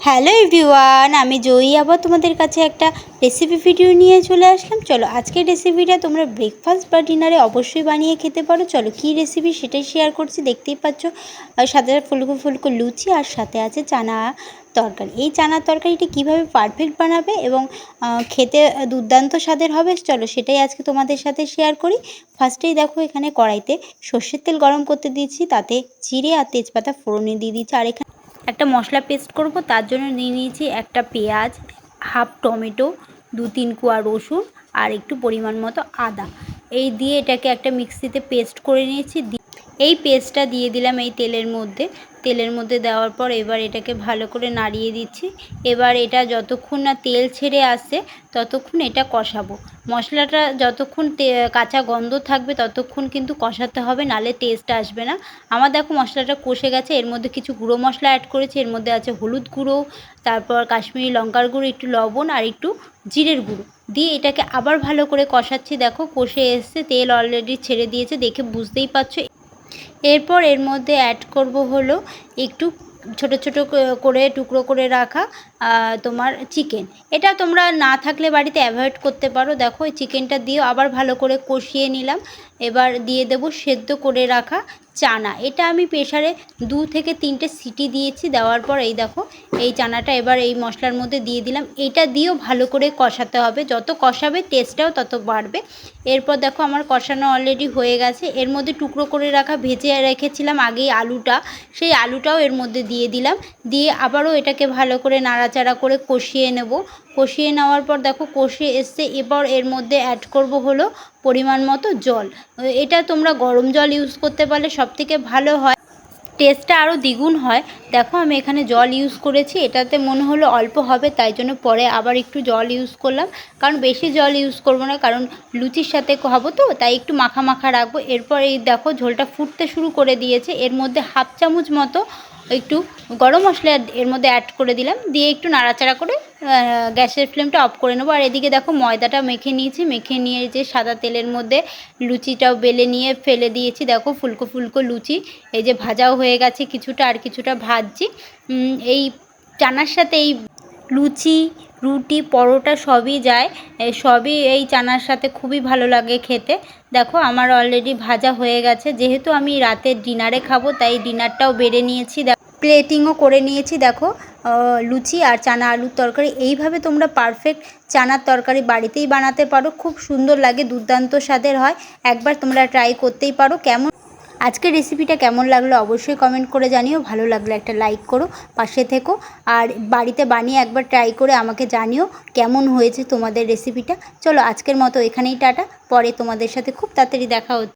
Hello everyone, আমি জয়ী আবার তোমাদের কাছে একটা রেসিপি ভিডিও নিয়ে চলে আসলাম। চলো আজকের রেসিপিটা তোমরা ব্রেকফাস্ট বা ডিনারে অবশ্যই বানিয়ে খেতে পারো। চলো কী রেসিপি সেটাই শেয়ার করছি। দেখতেই পাচ্ছ সাথে ফুলকো ফুলকো লুচি আর সাথে আছে চানা তরকারি। এই চানার তরকারিটি কীভাবে পারফেক্ট বানাবে এবং খেতে দুর্দান্ত স্বাদের হবে, চলো সেটাই আজকে তোমাদের সাথে শেয়ার করি। ফার্স্টেই দেখো এখানে কড়াইতে সর্ষের তেল গরম করতে দিয়েছি, তাতে জিরে আর তেজপাতা ফোড়নে দিয়ে দিচ্ছি। আর এখানে একটা মশলা পেস্ট করব, তার জন্য নিয়ে নিয়েছি একটা পেঁয়াজ, হাফ টমেটো, 2-3 কোয়া রসুন আর একটু পরিমাণ মতো আদা। এই দিয়ে এটাকে একটা মিক্সিতে পেস্ট করে নিয়েছি। এই পেস্টটা দিয়ে দিলাম এই তেলের মধ্যে দেওয়ার পর এবার এটাকে ভালো করে নাড়িয়ে দিচ্ছি। এবার এটা যতক্ষণ না তেল ছেড়ে আসে ততক্ষণ এটা কষাবো। মশলাটা যতক্ষণ কাঁচা গন্ধ থাকবে ততক্ষণ কিন্তু কষাতে হবে, নালে টেস্ট আসবে না। আমার দেখো মশলাটা কষে গেছে। এর মধ্যে কিছু গুঁড়ো মশলা অ্যাড করেছি। এর মধ্যে আছে হলুদ গুঁড়ো, তারপর কাশ্মীরি লঙ্কার গুঁড়ো, একটু লবণ আর একটু জিরের গুঁড়ো দিয়ে এটাকে আবার ভালো করে কষাচ্ছি। দেখো কষে এসছে, তেল অলরেডি ছেড়ে দিয়েছে, দেখে বুঝতেই পারছো। এরপর এর মধ্যে অ্যাড করব হলো একটু ছোট ছোট করে টুকরো করে রাখা তোমার চিকেন। এটা তোমরা না থাকলে বাড়িতে অ্যাভয়েড করতে পারো। দেখো এই চিকেনটা দিয়েও আবার ভালো করে কষিয়ে নিলাম। এবার দিয়ে দেব সেদ্ধ করে রাখা চানা। এটা আমি প্রেসারে 2 থেকে 3টে সিটি দিয়েছি। দেওয়ার পর এই দেখো এই চানাটা এবার এই মশলার মধ্যে দিয়ে দিলাম। এটা দিয়েও ভালো করে কষাতে হবে, যত কষাবে টেস্টটাও তত বাড়বে। এরপর দেখো আমার কষানো অলরেডি হয়ে গেছে। এর মধ্যে টুকরো করে রাখা ভেজে রেখেছিলাম আগেই আলুটা, সেই আলুটাও এর মধ্যে দিয়ে দিলাম। দিয়ে আবারও এটাকে ভালো করে নাড়াচাড়া করে কষিয়ে নেব। কষিয়ে নেওয়ার পর দেখো কষে এসছে। এবার এর মধ্যে অ্যাড করব হলো পরিমাণ মতো জল। এটা তোমরা গরম জল ইউজ করতে পারলে সবথেকে ভালো হয়, টেস্টটা আরও দ্বিগুণ হয়। দেখো আমি এখানে জল ইউজ করেছি, এটাতে মনে হলো অল্প হবে, তাই জন্য পরে আবার একটু জল ইউজ করলাম। কারণ বেশি জল ইউজ করব না, কারণ লুচির সাথে খাবো তো, তাই একটু মাখা মাখা রাখবো। এরপর এই দেখো ঝোলটা ফুটতে শুরু করে দিয়েছে। এর মধ্যে হাফ চামচ মতো একটু গরম মশলা এর মধ্যে অ্যাড করে দিলাম। দিয়ে একটু নাড়াচাড়া করে গ্যাসের ফ্লেমটা অফ করে নেবো। আর এদিকে দেখো ময়দাটা মেখে নিয়েছি। মেখে নিয়ে যে সাদা তেলের মধ্যে লুচিটাও বেলে নিয়ে ফেলে দিয়েছি। দেখো ফুলকো ফুলকো লুচি এই যে ভাজাও হয়ে গেছে কিছুটা, আর কিছুটা ভাজছি। এই চানার সাথে এই লুচি, রুটি, পরোটা সবই যায়, সবই এই চানার সাথে খুবই ভালো লাগে খেতে। দেখো আমার অলরেডি ভাজা হয়ে গেছে। যেহেতু আমি রাতের ডিনারে খাবো তাই ডিনারটাও বেড়ে নিয়েছি, প্লেটিংও করে নিয়েছি। দেখো লুচি আর চানা আলুর তরকারি। এইভাবে তোমরা পারফেক্ট চানার তরকারি বাড়িতেই বানাতে পারো, খুব সুন্দর লাগে, দুর্দান্ত স্বাদের হয়। একবার তোমরা ট্রাই করতেই পারো। আজকের রেসিপিটা কেমন লাগলো অবশ্যই কমেন্ট করে জানিও। ভালো লাগলে একটা লাইক করো, পাশে থেকো। আর বাড়িতে বানিয়ে একবার ট্রাই করে আমাকে জানিও কেমন হয়েছে তোমাদের রেসিপিটা। চলো আজকের মতো এখানেই টাটা, পরে তোমাদের সাথে খুব তাড়াতাড়ি দেখা হচ্ছে।